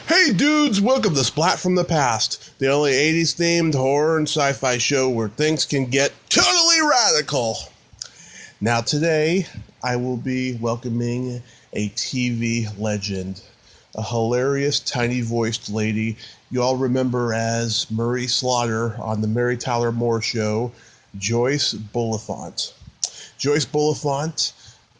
Hey dudes, welcome to Splat from the Past, the only 80s themed horror and sci-fi show where things can get totally radical. Now today, I will be welcoming a TV legend, a hilarious tiny-voiced lady you all remember as Murray Slaughter on the Mary Tyler Moore Show, Joyce Bulifant. Joyce Bulifant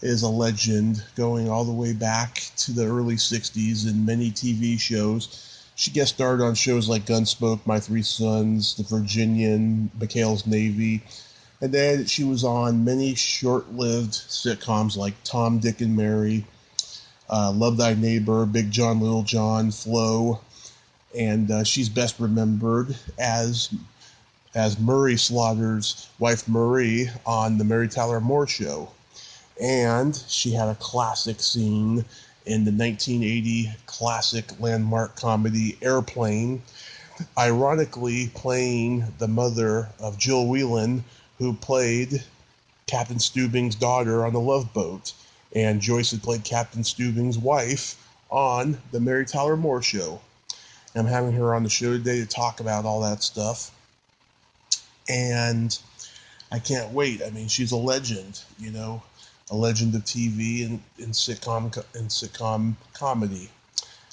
is a legend going all the way back to the early 60s in many TV shows. She guest starred on shows like Gunsmoke, My Three Sons, The Virginian, McHale's Navy, and then she was on many short-lived sitcoms like Tom, Dick, and Mary, Love Thy Neighbor, Big John, Little John, Flo, and she's best remembered as Murray Slaughter's wife Marie on the Mary Tyler Moore Show. And she had a classic scene in the 1980 classic landmark comedy Airplane, ironically playing the mother of Jill Whelan, who played Captain Stubing's daughter on The Love Boat. And Joyce had played Captain Stubing's wife on the Mary Tyler Moore Show. I'm having her on the show today to talk about all that stuff. And I can't wait. I mean, she's a legend, you know. A legend of TV and sitcom comedy,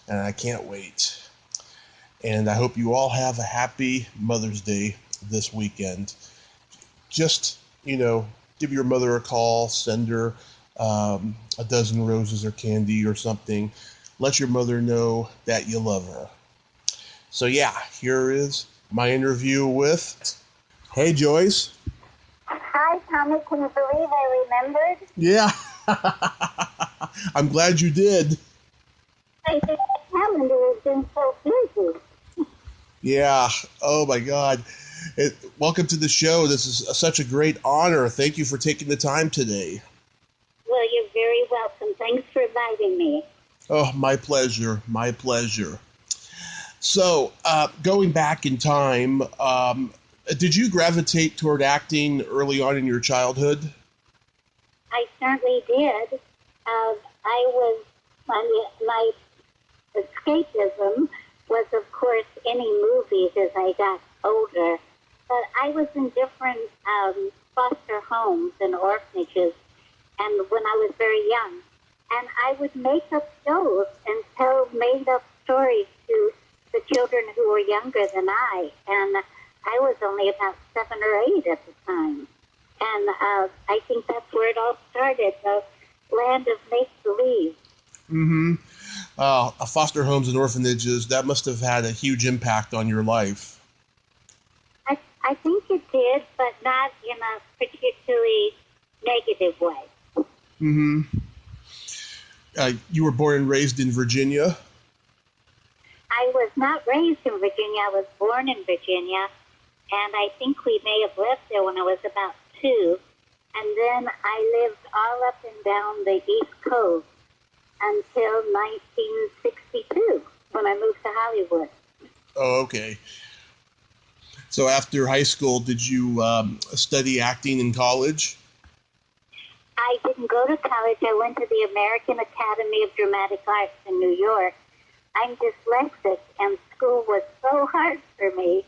and I can't wait. And I hope you all have a happy Mother's Day this weekend. Just, give your mother a call, send her a dozen roses or candy or something. Let your mother know that you love her. So yeah, here is my interview with... Hey, Joyce. Hi, Tommy. Can you believe I remembered? Yeah. I'm glad you did. I think the calendar has been so busy. Yeah. Oh, my God. Welcome to the show. This is such a great honor. Thank you for taking the time today. Well, you're very welcome. Thanks for inviting me. Oh, my pleasure. My pleasure. So, going back in time, did you gravitate toward acting early on in your childhood? I certainly did. My escapism was, of course, any movies as I got older. But I was in different foster homes and orphanages, and when I was very young. And I would make up shows and tell made-up stories to the children who were younger than I. And I was only about 7 or 8 at the time. And I think that's where it all started, the land of make-believe. Mm-hmm. Foster homes and orphanages, that must have had a huge impact on your life. I think it did, but not in a particularly negative way. Mm-hmm. You were born and raised in Virginia? I was not raised in Virginia. I was born in Virginia. And I think we may have left there when I was about 2. And then I lived all up and down the East Coast until 1962, when I moved to Hollywood. Oh, okay. So after high school, did you study acting in college? I didn't go to college. I went to the American Academy of Dramatic Arts in New York. I'm dyslexic, and school was so hard for me.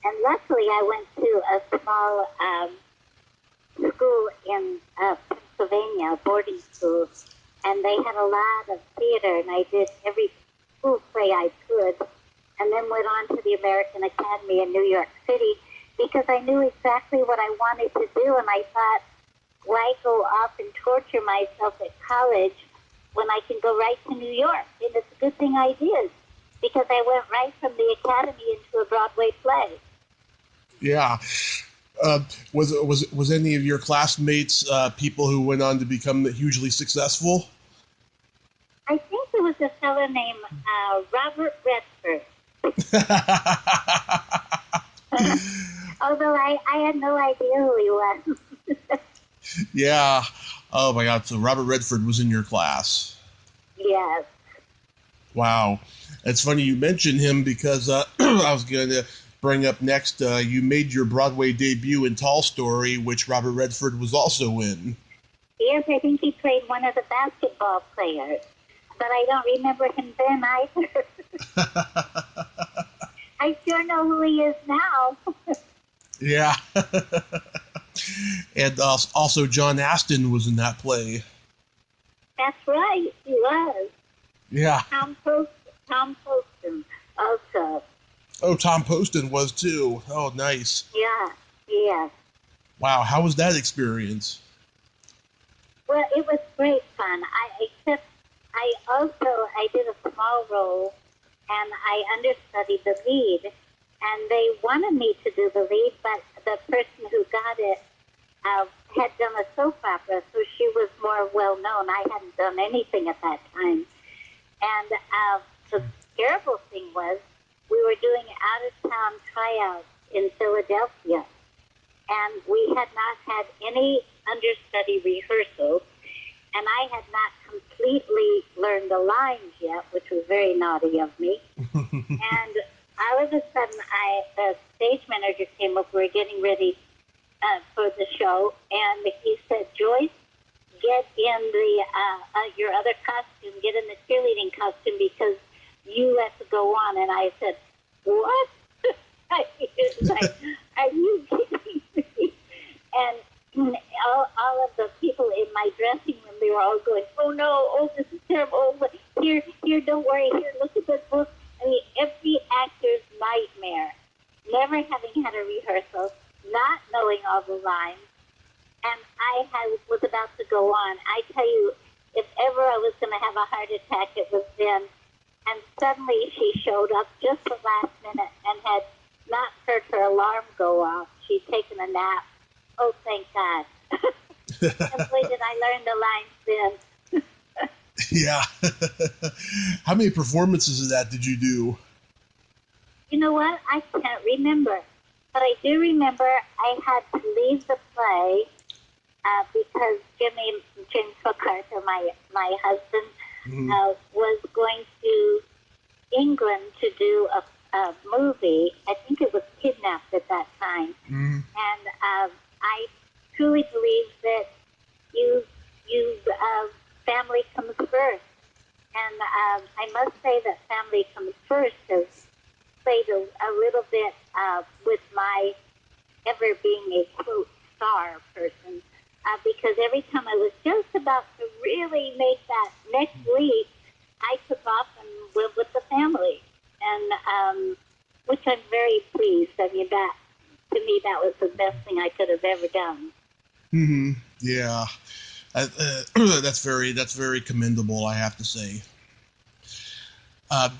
And luckily, I went to a small school in Pennsylvania, a boarding school, and they had a lot of theater, and I did every school play I could, and then went on to the American Academy in New York City because I knew exactly what I wanted to do, and I thought, why go off and torture myself at college when I can go right to New York? And it's a good thing I did, because I went right from the academy into a Broadway play. Yeah. Was any of your classmates people who went on to become hugely successful? I think there was a fellow named Robert Redford. Although I had no idea who he was. Yeah. Oh, my God. So Robert Redford was in your class. Yes. Wow. It's funny you mentioned him because I was going to bring up next, you made your Broadway debut in Tall Story, which Robert Redford was also in. Yes, I think he played one of the basketball players. but I don't remember him then either. I sure know who he is now. Yeah. And also John Astin was in that play. That's right, he was. Yeah. Tom Poston also. Oh, Tom Poston was too. Oh, nice. Yeah, yeah. Wow, how was that experience? Well, it was great fun. I did a small role, and I understudied the lead, and they wanted me to do the lead, but the person who got it had done a soap opera, so she was more well known. I hadn't done anything at that time, and the terrible thing was we were doing out of town tryouts in Philadelphia, and we had not had any understudy rehearsals, and I had not completely learned the lines yet, which was very naughty of me. And all of a sudden, the stage manager came up. We were getting ready for the show, and he said, "Joyce, get in your other costume, get in the cheerleading costume because you have to go on." And I said, "What?" It's like, are you kidding me? And all of the people in my dressing room, they were all going, "Oh no, oh this is terrible, oh, here, don't worry, here, look at this book." I mean, every actor's nightmare, never having had a rehearsal, not knowing all the lines, and was about to go on. I tell you, if ever I was going to have a heart attack, it was then. And suddenly she showed up just the last minute and had not heard her alarm go off. She'd taken a nap. Oh, thank God. And boy, did I learn the lines then. Yeah. How many performances of that did you do? You know what? I can't remember. But I do remember I had to leave the play because James MacArthur, my husband, was going to England to do a movie. I think it was Kidnapped at that time. Mm-hmm. And I truly believe that you family comes first. And I must say that Family Comes First has played a little bit with my ever being a, quote, star person. Because every time I was just about to really make that next leap, I took off and went with the family. And which I'm very pleased. I mean, to me, that was the best thing I could have ever done. Mm-hmm. Yeah. That's very commendable, I have to say.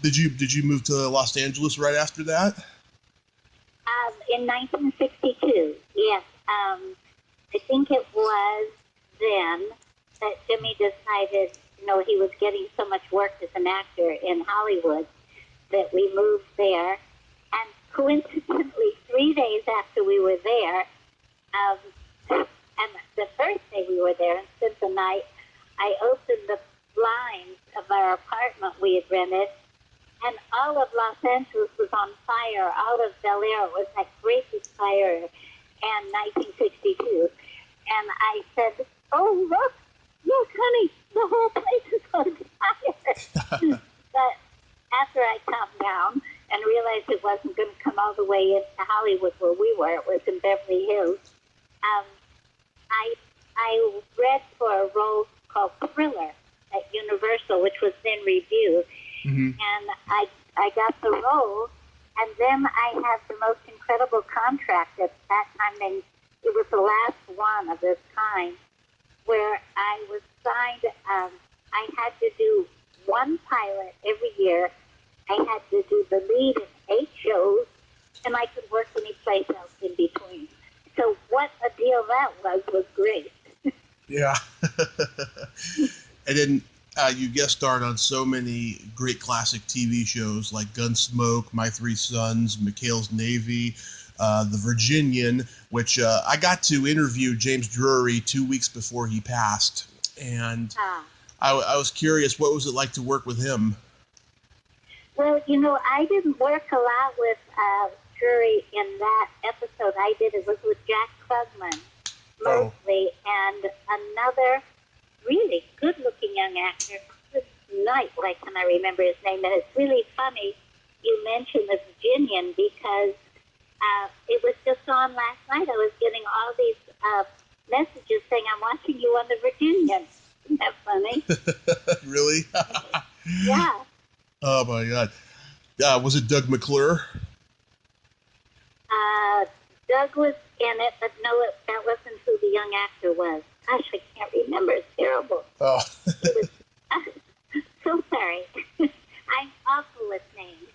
Did you move to Los Angeles right after that? In 1962, yes. I think it was then that Jimmy decided, he was getting so much work as an actor in Hollywood that we moved there. And coincidentally, 3 days after we were there, and the first day we were there and spent the night, I opened the blinds of our apartment we had rented, and all of Los Angeles was on fire. All of Bel Air was that great big fire in 1962. And I said, "Oh, look, honey, the whole place is on fire." But after I calmed down and realized it wasn't going to come all the way into Hollywood where we were, it was in Beverly Hills, I read for a role called Thriller at Universal, which was then Review. Mm-hmm. And I got the role, and then I had the most incredible contract at that time, and it was the last one of this kind, where I was signed. I had to do one pilot every year. I had to do the lead in 8 shows, and I could work any place else in between. So what a deal that was great. Yeah. And then you guest starred on so many great classic TV shows like Gunsmoke, My Three Sons, McHale's Navy, The Virginian, which I got to interview James Drury 2 weeks before he passed. And I was curious, what was it like to work with him? Well, I didn't work a lot with Drury in that episode. It was with Jack Klugman mostly, and another really good-looking young actor. Good night. Why can't I remember his name? And it's really funny you mentioned the Virginian because it was just on last night. I was getting all these messages saying, I'm watching you on the Virginian. Isn't that funny? Really? Yeah. Oh, my God. Was it Doug McClure? Doug was in it, but no, that wasn't who the young actor was. Gosh, I can't remember. It's terrible. Oh. It was, so sorry. I'm awful with names.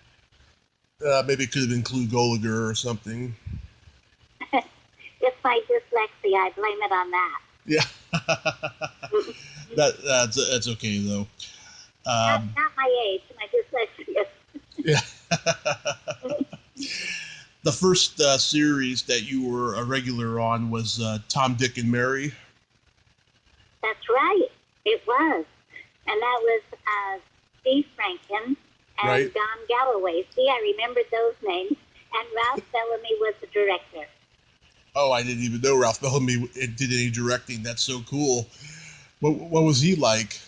Maybe it could have been Clu Gallagher or something. It's my dyslexia. I blame it on that. Yeah. That's okay, though. Not my age, my dyslexia. Yeah. The first series that you were a regular on was Tom, Dick, and Mary. That's right. It was. And that was Steve Franken and Right. Don Galloway. See, I remembered those names. And Ralph Bellamy was the director. Oh, I didn't even know Ralph Bellamy did any directing. That's so cool. What was he like?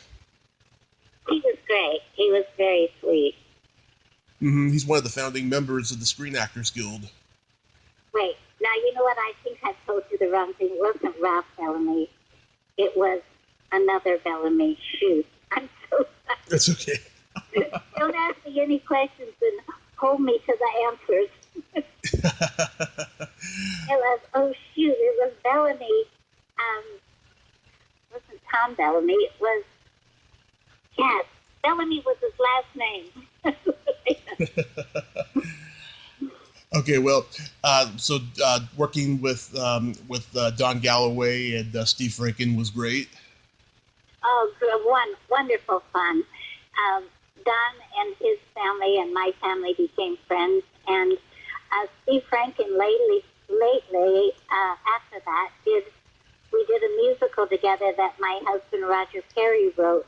He was great. He was very sweet. Mm-hmm. He's one of the founding members of the Screen Actors Guild. Wait, now you know what? I think I told you the wrong thing. It wasn't Ralph Bellamy. It was another Bellamy. Shoot. I'm so sorry. That's okay. Don't ask me any questions and hold me to the answers. It was Bellamy. It wasn't Tom Bellamy. It was, yes, Bellamy was his last name. Okay, well, so working with Don Galloway and Steve Franken was great. Oh, good. Wonderful fun. Don and his family and my family became friends, and Steve Franken lately after that we did a musical together that my husband Roger Perry wrote,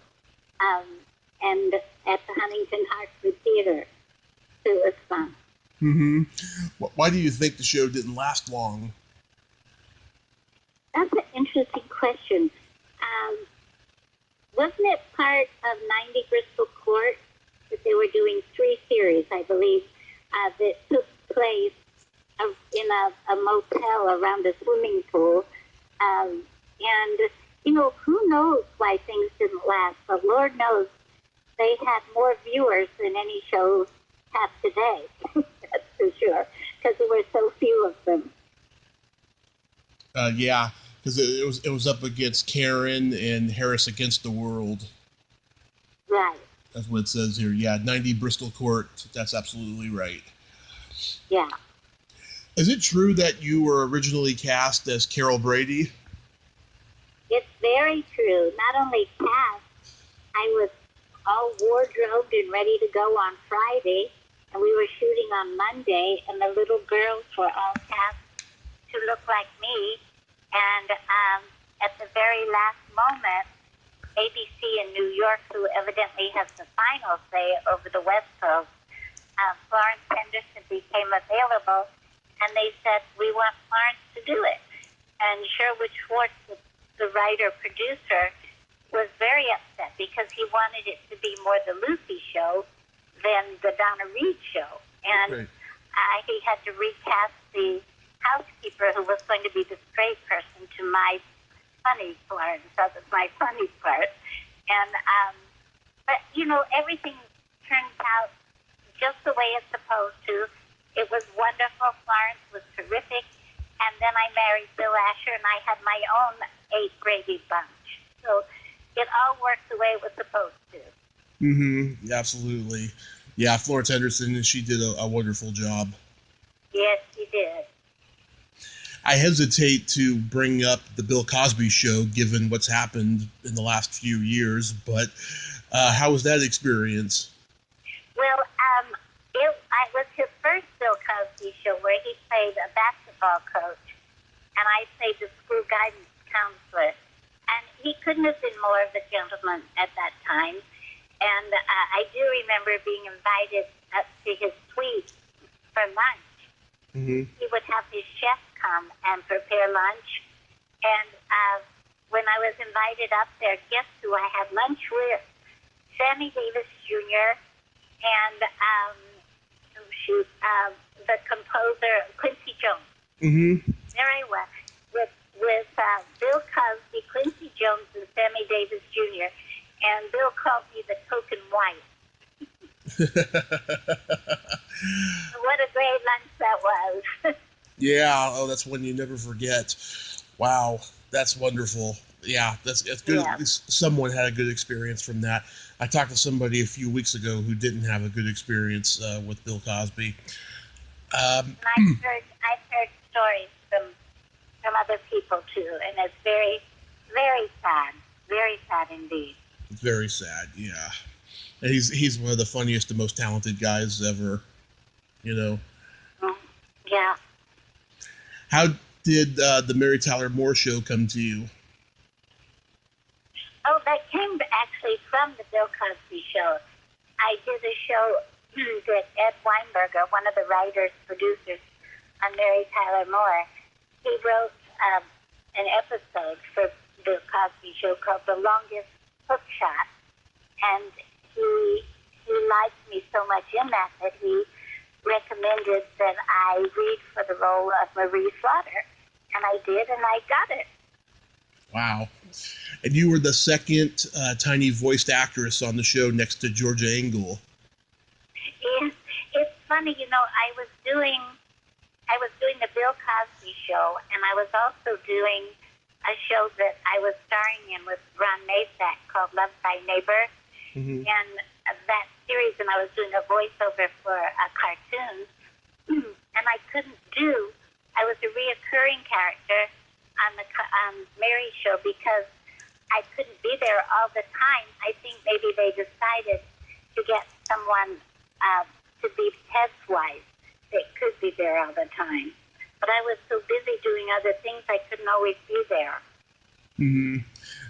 and at the Huntington Hartford Theater. It was fun. Mm-hmm. Why do you think the show didn't last long? That's an interesting question. Wasn't it part of 90 Bristol Court that they were doing 3 series, I believe, that took place in a motel around a swimming pool? And, who knows why things didn't last, but Lord knows they had more viewers than any show have today. That's for sure, because there were so few of them. Yeah, because it was up against Karen and Harris Against the World. Right. That's what it says here. Yeah, 90 Bristol Court. That's absolutely right. Yeah. Is it true that you were originally cast as Carol Brady? It's very true. Not only cast, I was all wardrobed and ready to go on Friday, and we were shooting on Monday, and the little girls were all cast to look like me. And at the very last moment, ABC in New York, who evidently has the final say over the West Coast, Florence Henderson became available, and they said, we want Florence to do it. And Sherwood Schwartz, the writer-producer, was very upset because he wanted it to be more the Lucy show than the Donna Reed show. And Right. he had to recast the housekeeper who was going to be the straight person to my funny Florence. That was my funny part. And, but, everything turned out just the way it's supposed to. It was wonderful. Florence was terrific. And then I married Bill Asher, and I had my own 8 Brady bunch. So it all worked the way it was supposed to. Mm-hmm. Absolutely. Yeah, Florence Henderson, she did a wonderful job. Yes, she did. I hesitate to bring up the Bill Cosby show, given what's happened in the last few years, but how was that experience? Well, it was his first Bill Cosby show where he played a basketball coach, and I played the school guidance counselor. And he couldn't have been more of a gentleman at that time. And I do remember being invited up to his suite for lunch. Mm-hmm. He would have his chef come and prepare lunch. And when I was invited up there, guess who I had lunch with? Sammy Davis Jr. and the composer Quincy Jones. Mm-hmm. There I was with Bill Cosby, Quincy Jones, and Sammy Davis Jr. And Bill called me the token wife. What a great lunch that was. Yeah. Oh, that's one you never forget. Wow, that's wonderful. Yeah, that's good. Yeah. At least someone had a good experience from that. I talked to somebody a few weeks ago who didn't have a good experience with Bill Cosby. And I've heard stories from other people too, and it's very, very sad indeed. It's very sad. Yeah, and he's one of the funniest and most talented guys ever. You know. Yeah. How did the Mary Tyler Moore Show come to you? Oh, that came actually from the Bill Cosby Show. I did a show that Ed Weinberger, one of the writers, producers on Mary Tyler Moore, he wrote an episode for Bill Cosby Show called The Longest Hook Shot. And he liked me so much in that he recommended that I read for the role of Marie Slaughter. And I did, and I got it. Wow. And you were the second tiny voiced actress on the show next to Georgia Engel. It's funny, I was doing the Bill Cosby Show, and I was also doing a show that I was starring in with Ron Masak called Love Thy Neighbor. Mm-hmm. And that series, and I was doing a voiceover for a cartoon, and I was a reoccurring character on the Mary Show because I couldn't be there all the time. I think maybe they decided to get someone to be Ted's wife that could be there all the time. But I was so busy doing other things, I couldn't always be there. Mm-hmm.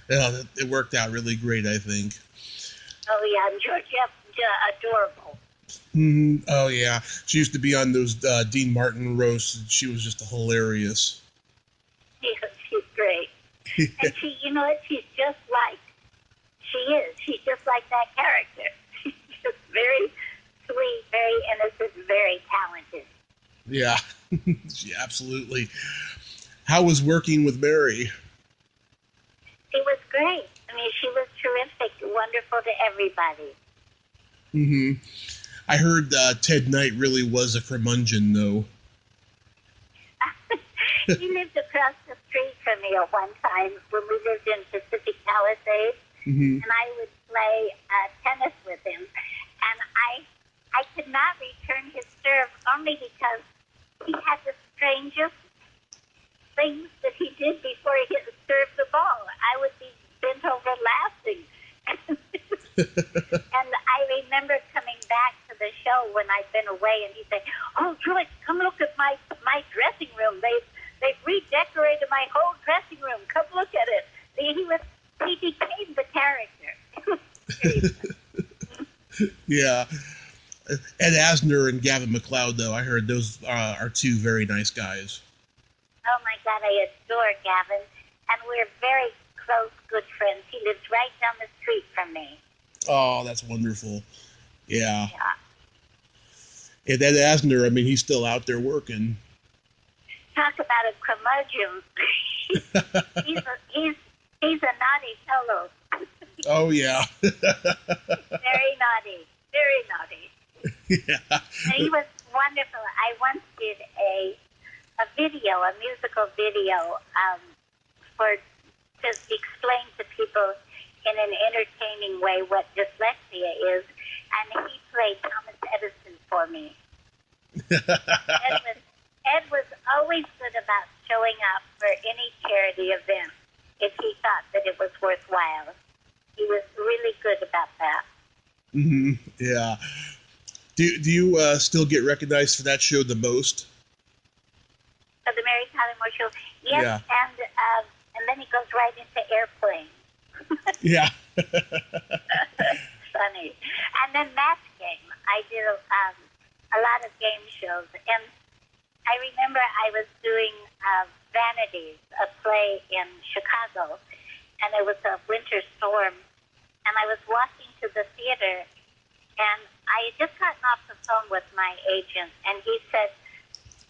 Yeah, it worked out really great, I think. Oh, yeah, and Georgia, adorable. Mm-hmm. Oh, yeah. She used to be on those Dean Martin roasts, and she was just hilarious. Yeah, she's great. And she, she's just like she is. She's just like that character. She's just very sweet, very innocent, very talented. Yeah, absolutely. How was working with Mary? It was great. I mean, she was terrific, wonderful to everybody. Mm-hmm. I heard Ted Knight really was a curmudgeon, though. He lived across the street from me at one time when we lived in Pacific Palisades, mm-hmm. and I would play tennis with him. And I could not return his serve only because he had the strangest things that he did before he served the ball. I would be bent over laughing. And I remember coming back to the show when I'd been away, and he'd say, "Oh, Joyce, come look at my dressing room. They've redecorated my whole dressing room. Come look at it." He became the character. Yeah. Ed Asner and Gavin MacLeod, though, I heard those are two very nice guys. Oh, my God, I adore Gavin. And we're very close, good friends. He lives right down the street from me. Oh, that's wonderful. Yeah. Yeah. And Ed Asner, I mean, he's still out there working. Talk about a curmudgeon. he's a naughty fellow. Oh, yeah. Very naughty. Very naughty. Yeah. And he was wonderful. I once did a musical video, to explain to people in an entertaining way what dyslexia is, and he played Thomas Edison for me. Ed was always good about showing up for any charity event if he thought that it was worthwhile. He was really good about that. Mm-hmm. Yeah. Do you still get recognized for that show the most? For the Mary Tyler Moore Show? Yes, Yeah. And then he goes right into Airplane. Yeah. Funny. And then Match Game. I did a lot of game shows. And I remember I was doing Vanities, a play in Chicago, and it was a winter storm. And I was walking to the theater, and I had just gotten off the phone with my agent, and he said,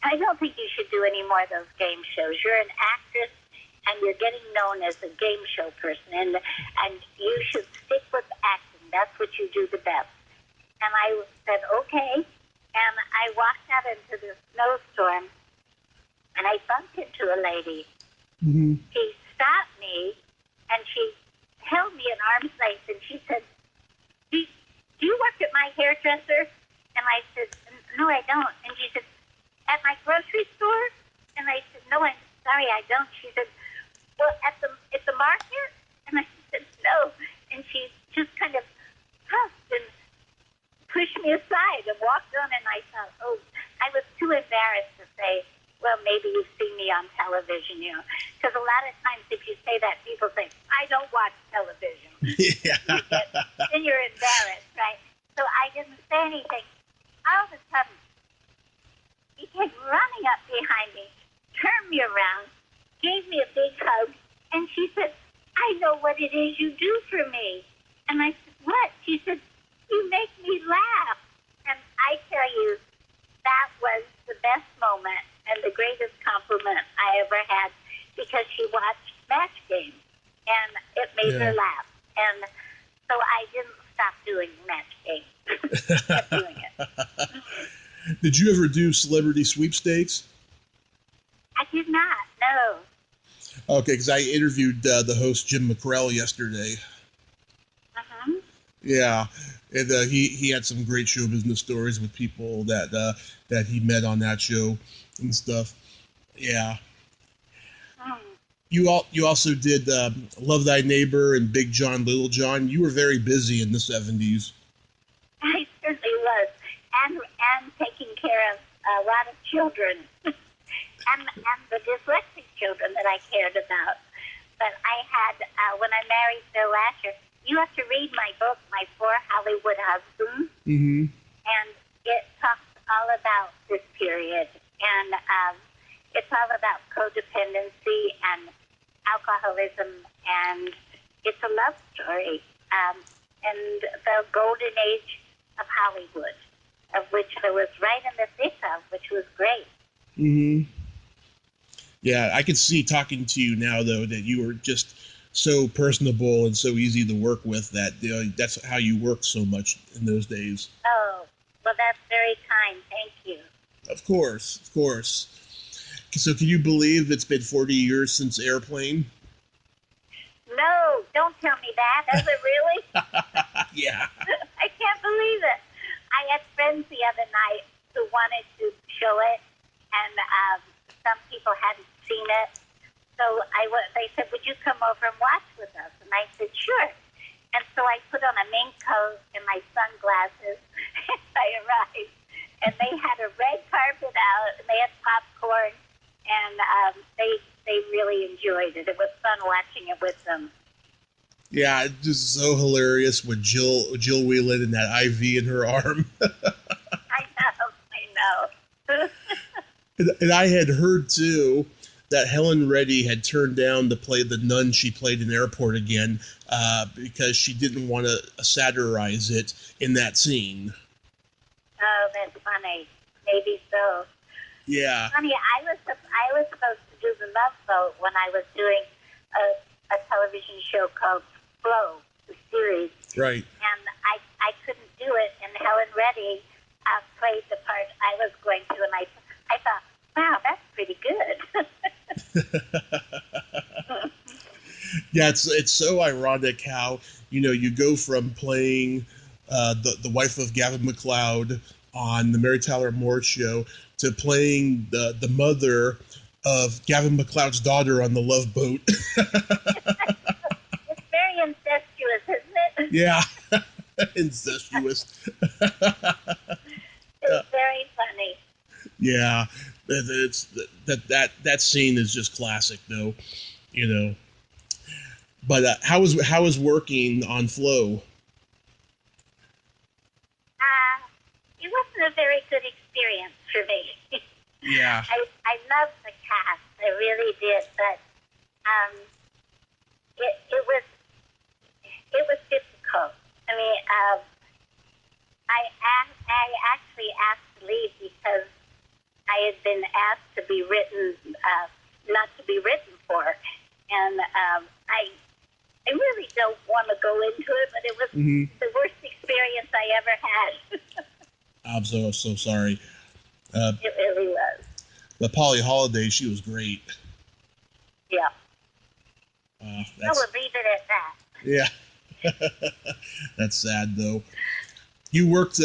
I don't think you should do any more of those game shows. You're an actress, and you're getting known as a game show person, and you should stick with acting. That's what you do the best. And I said, okay. And I walked out into the snowstorm, and I bumped into a lady. Mm-hmm. She stopped me, and she held me at arm's length, and she said, do you work at my hairdresser? And I said, no, I don't. And she said, at my grocery store? And I said, no, I'm sorry, I don't. She said, well, at the market? And I said, no. And she just kind of huffed and pushed me aside and walked on, and I thought, oh, I was too embarrassed to say, well, maybe you've seen me on television, you know. Because a lot of times if you say that, people think, I don't watch television. Yeah. Then you're embarrassed, right? So I didn't say anything. All of a sudden, he came running up behind me, turned me around, gave me a big hug, and she said, I know what it is you do for me. And I said, what? She said, you make me laugh. And I tell you, that was the best moment and the greatest compliment I ever had, because she watched Match Game, and it made her laugh. And so I didn't stop doing Match Game. Kept doing it. Did you ever do Celebrity Sweepstakes? I did not, no. Okay, because I interviewed the host Jim McCrell yesterday. Uh-huh. Yeah, and he had some great show business stories with people that he met on that show and stuff. Yeah. You also did Love Thy Neighbor and Big John, Little John. You were very busy in the 70s. I certainly was, and taking care of a lot of children, and the dyslexic children that I cared about. But I had, when I married Bill Asher, you have to read my book, My Four Hollywood Husbands, and it talks all about this period, and it's all about codependency and alcoholism, and it's a love story, and the golden age of Hollywood, of which I was right in the thick of, which was great. Mm-hmm. Yeah, I could see talking to you now, though, that you were just so personable and so easy to work with that that's how you worked so much in those days. Oh, well, that's very kind. Thank you. Of course, of course. So can you believe it's been 40 years since Airplane? No, don't tell me that. Is it really? Yeah. I can't believe it. I had friends the other night who wanted to show it, and some people hadn't seen it. So they said, would you come over and watch with us? And I said, sure. And so I put on a mink coat and my sunglasses, and I arrived. And they had a red carpet out, and they had popcorn, and they really enjoyed it. It was fun watching it with them. Yeah, it's just so hilarious with Jill Whelan and that IV in her arm. I know. And I had heard, too, that Helen Reddy had turned down to play the nun she played in Airport Again because she didn't want to satirize it in that scene. Oh, that's funny. Maybe so. Yeah. Funny, I was supposed to do the Love Boat when I was doing a television show called Flow, the series. Right. And I couldn't do it, and Helen Reddy played the part I was going to, and I thought, wow, that's pretty good. Yeah, it's so ironic how, you go from playing the wife of Gavin MacLeod on the Mary Tyler Moore Show to playing the mother of Gavin MacLeod's daughter on The Love Boat. It's very incestuous, isn't it? Yeah, incestuous. It's very funny. Yeah, that scene is just classic, though. But how was working on Flow? It wasn't a very good experience for me. Yeah. I loved the cast. I really did, but it was difficult. I mean, I actually asked to leave because I had been asked to be written, not to be written for, and I really don't want to go into it, but it was the worst experience I ever had. I'm so sorry. It really was. But Polly Holiday, she was great. Yeah. I will leave it at that. Yeah. That's sad, though. You worked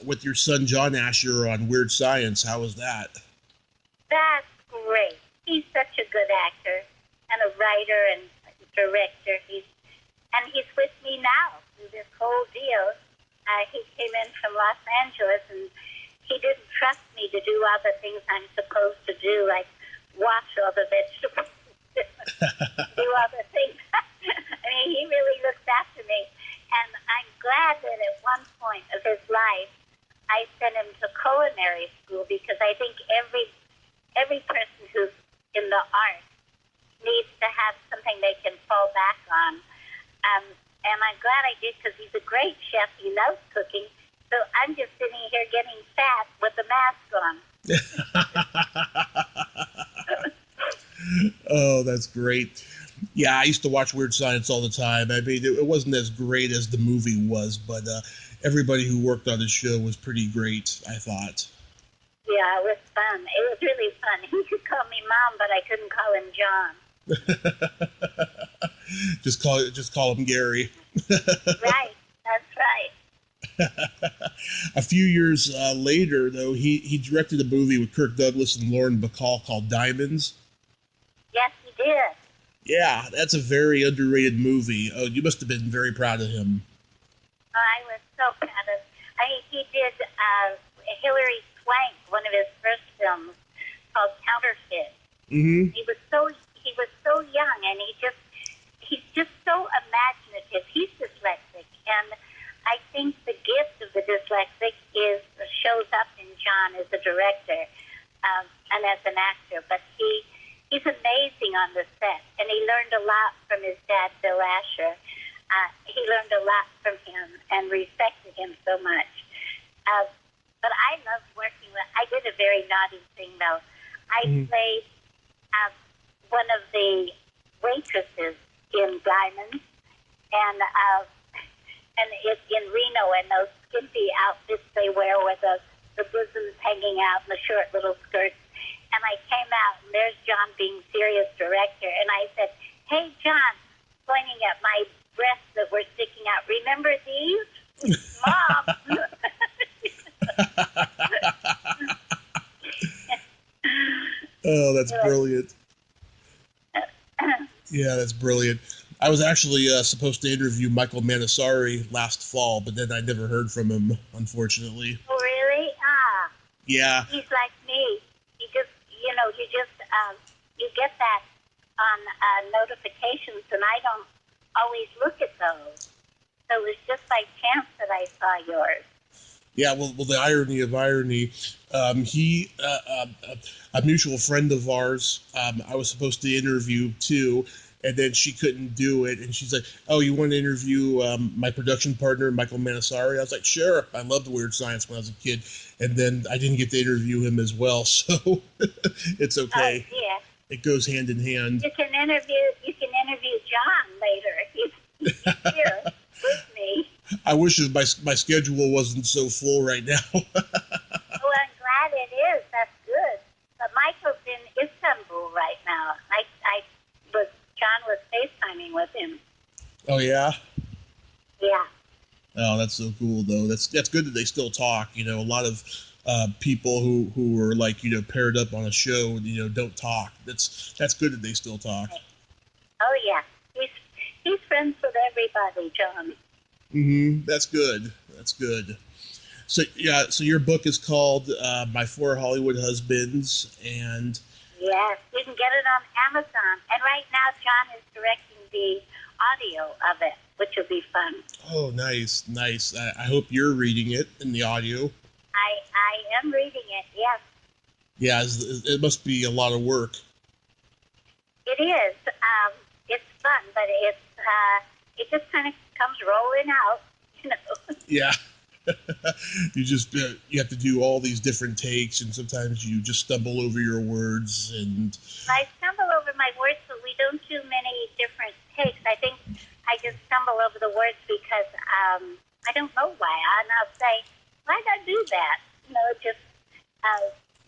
with your son John Asher on Weird Science. How was that? That's great. He's such a good actor and a writer and director. He's with me now through this whole deal. He came in from Los Angeles, and he didn't trust me to do all the things I'm supposed to do, like wash all the vegetables, do all the things. I mean, he really looks after me. And I'm glad that at one point of his life, I sent him to culinary school, because I think every person who's in the arts needs to have something they can fall back on. And I'm glad I did, because he's a great chef. He loves cooking. So I'm just sitting here getting fat with the mask on. Oh, that's great. Yeah, I used to watch Weird Science all the time. I mean, it wasn't as great as the movie was, but everybody who worked on the show was pretty great, I thought. Yeah, it was fun. It was really fun. He could call me Mom, but I couldn't call him John. Just call him Gary. Right, that's right. A few years later, though, he directed a movie with Kirk Douglas and Lauren Bacall called Diamonds. Yes, he did. Yeah, that's a very underrated movie. Oh, you must have been very proud of him. I was so proud of him. He did Hilary Swank, one of his first films, called Counterfeit. Mm-hmm. He was so young, and he's just so imaginative. He's dyslexic, and I think the gift of the dyslexic shows up in John as a director and as an actor. But he's amazing on the set, and he learned a lot from his dad, Bill Asher. He learned a lot from him and respected him so much. But I love working with. I did a very naughty thing, though. I played one of the waitresses in Diamonds, and it's in Reno, and those skimpy outfits they wear with the bosoms hanging out and the short little skirts. And I came out, and there's John being serious director, and I said, "Hey, John," pointing at my breasts that were sticking out. "Remember these, Mom?" Oh, that's brilliant. Yeah, that's brilliant. I was actually supposed to interview Michael Manasari last fall, but then I never heard from him, unfortunately. Oh, really? Ah. Yeah. He's like me. You get that on notifications, and I don't always look at those. So it was just by chance that I saw yours. Yeah, well, the irony of irony, a mutual friend of ours, I was supposed to interview too, and then she couldn't do it, and she's like, "Oh, you want to interview my production partner, Michael Manasari?" I was like, "Sure." I loved Weird Science when I was a kid, and then I didn't get to interview him as well, so it's okay. Oh, yeah. It goes hand in hand. You can interview John later if he's here with me. I wish my schedule wasn't so full right now. Well, I'm glad it is. That's good. But Michael's in Istanbul right now. John was FaceTiming with him. Oh, yeah? Yeah. Oh, that's so cool, though. That's good that they still talk. You know, a lot of people who are like, paired up on a show, don't talk. That's good that they still talk. Oh, yeah. He's friends with everybody, John. Mm-hmm. That's good. That's good. So, yeah, so your book is called My Four Hollywood Husbands, and... Yes, you can get it on Amazon. And right now, John is directing the audio of it, which will be fun. Oh, nice. I hope you're reading it in the audio. I am reading it, yes. Yeah, it must be a lot of work. It is. It's fun, but it just kind of comes rolling out. you know. Yeah. You have to do all these different takes, and sometimes you just stumble over your words. And I stumble over my words, but we don't do many different takes. I think I just stumble over the words because I don't know why. And I'll say, why did I do that? You know, just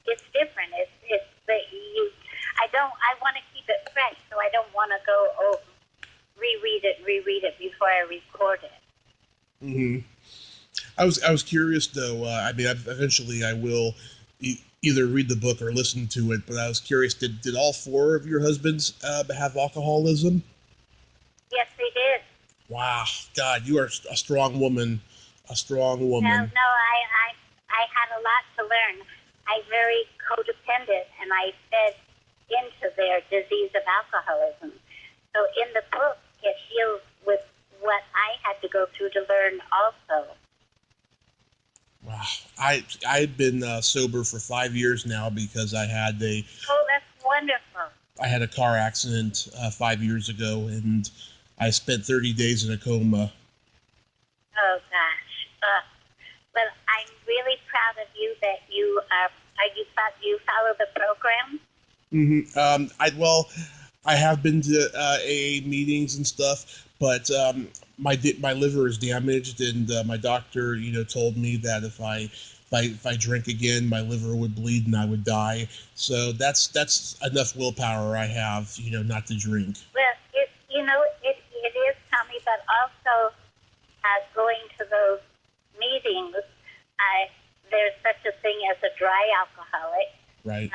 it's different. It's that you. I want to keep it fresh, so I don't want to go reread it before I record it. hmm I was curious though. I mean, eventually I will either read the book or listen to it. But I was curious. Did all four of your husbands have alcoholism? Yes, they did. Wow, God, you are a strong woman. A strong woman. No, I had a lot to learn. I'm very codependent, and I fed into their disease of alcoholism. So in the book, it deals with what I had to go through to learn also. Wow, I've been sober for 5 years now because I had Oh, that's wonderful. a car accident 5 years ago, and I spent 30 days in a coma. Oh gosh. Well, I'm really proud of you that you you follow the program. I have been to AA meetings and stuff, but my liver is damaged, and my doctor, told me that if I drink again, my liver would bleed and I would die. So that's enough willpower I have, not to drink. Well, it is, Tommy, but also going to those meetings, there's such a thing as a dry alcoholic, Right.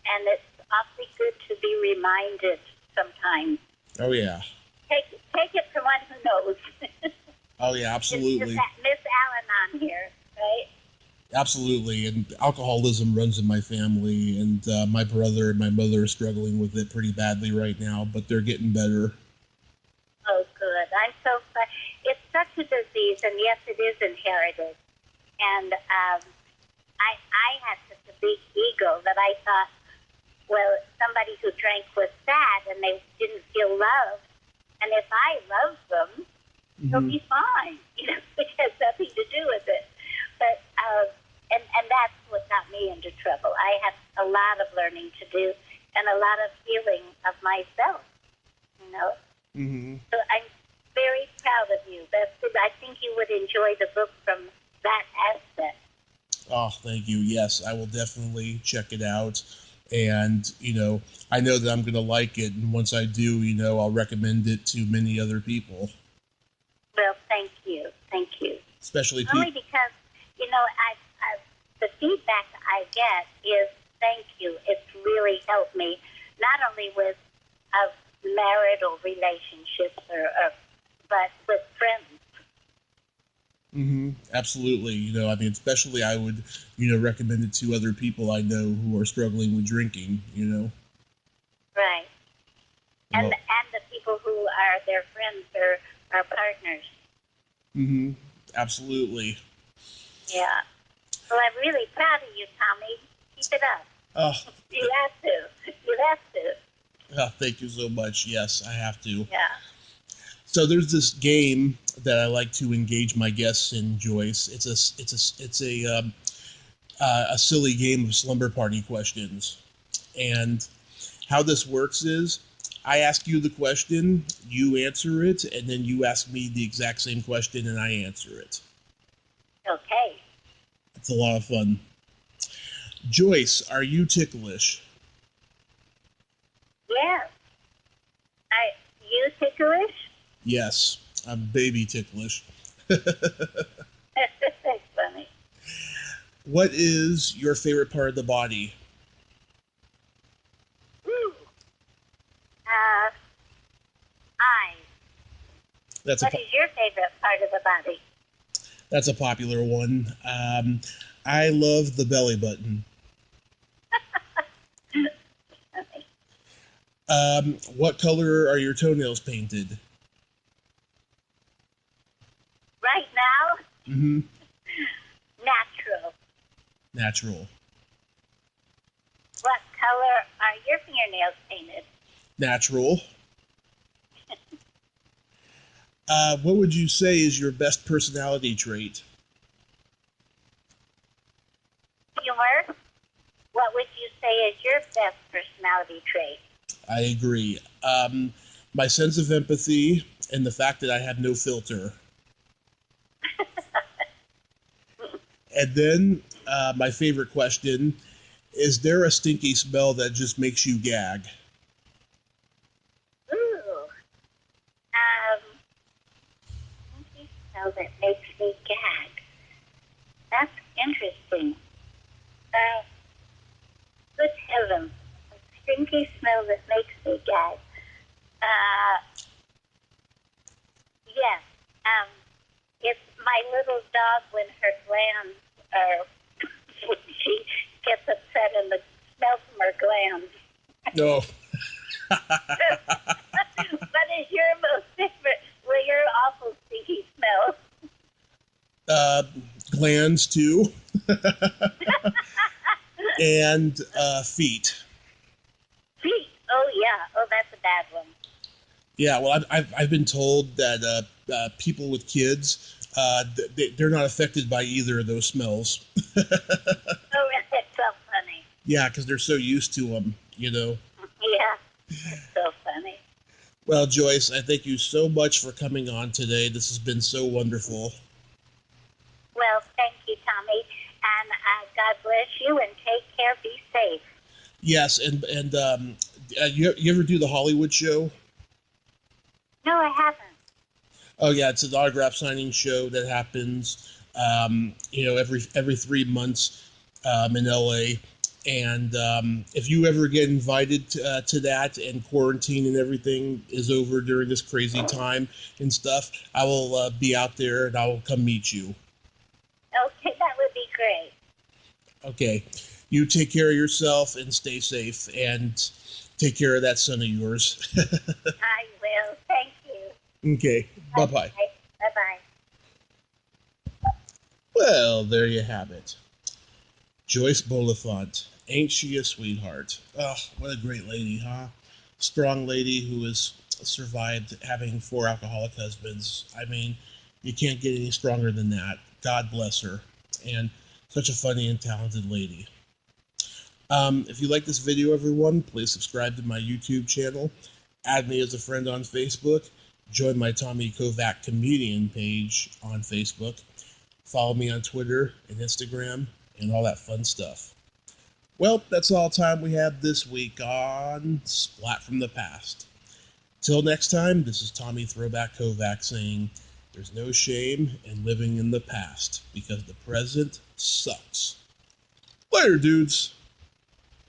And it's awfully good to be reminded sometimes. Oh yeah. Take it from one who knows. Oh yeah, absolutely. Miss Allen on here, right? Absolutely, and alcoholism runs in my family, and my brother and my mother are struggling with it pretty badly right now, but they're getting better. Oh, good. I'm so glad. It's such a disease, and yes, it is inherited. And I had such a big ego that I thought, well, somebody who drank was sad and they didn't feel loved, and if I love them, they'll be fine. Which has nothing to do with it. But and that's what got me into trouble. I had a lot of learning to do and a lot of healing of myself. So I'm very proud of you. I think you would enjoy the book from that aspect. Oh, thank you. Yes, I will definitely check it out. And, I know that I'm going to like it. And once I do, I'll recommend it to many other people. Well, thank you. Thank you. Especially only because, the feedback I get is thank you. It's really helped me, not only with marital relationships, but with friends. Absolutely. Especially I would, recommend it to other people I know who are struggling with drinking, Right. And the people who are their friends or our partners. Absolutely. Yeah. Well, I'm really proud of you, Tommy. Keep it up. Oh. You have to. You have to. Oh, thank you so much. Yes, I have to. Yeah. So there's this game that I like to engage my guests in, Joyce. It's a silly game of slumber party questions, and how this works is I ask you the question, you answer it, and then you ask me the exact same question, and I answer it. Okay. It's a lot of fun. Joyce, are you ticklish? Yes. You ticklish? Yes, I'm baby ticklish. That's funny. What is your favorite part of the body? Eyes. What is your favorite part of the body? That's a popular one. I love the belly button. What color are your toenails painted? Right now? Natural. Natural. What color are your fingernails painted? Natural. What would you say is your best personality trait? Humor. What would you say is your best personality trait? I agree. My sense of empathy and the fact that I have no filter. And then my favorite question, is there a stinky smell that just makes you gag? Ooh. Stinky smell that makes me gag. That's interesting. Good heavens. A stinky smell that makes me gag. Yes. It's my little dog when her glands are, when she gets upset and the smell from her glands. No. What is your most favorite? Well, your awful stinky smell. Glands too. And feet. Feet. Oh, yeah. Oh, that's a bad one. Yeah, well, I've been told that people with kids, they're not affected by either of those smells. Oh, that's so funny. Yeah, because they're so used to them, Yeah, that's so funny. Well, Joyce, I thank you so much for coming on today. This has been so wonderful. Well, thank you, Tommy, and God bless you, and take care. Be safe. Yes, and you ever do the Hollywood show? No, I haven't. Oh yeah, it's an autograph signing show that happens, every 3 months in LA. And if you ever get invited to that, and quarantine and everything is over during this crazy time and stuff, I will be out there and I will come meet you. Okay, that would be great. Okay, you take care of yourself and stay safe, and take care of that son of yours. I will. Thank you. Okay, bye-bye. Bye-bye. Well, there you have it. Joyce Bulifant. Ain't she a sweetheart? Oh, what a great lady, huh? Strong lady who has survived having 4 alcoholic husbands. I mean, you can't get any stronger than that. God bless her. And such a funny and talented lady. If you like this video, everyone, please subscribe to my YouTube channel. Add me as a friend on Facebook. Join my Tommy Kovac comedian page on Facebook. Follow me on Twitter and Instagram and all that fun stuff. Well, that's all time we have this week on Splat from the Past. Till next time, this is Tommy Throwback Kovac saying, there's no shame in living in the past because the present sucks. Later, dudes.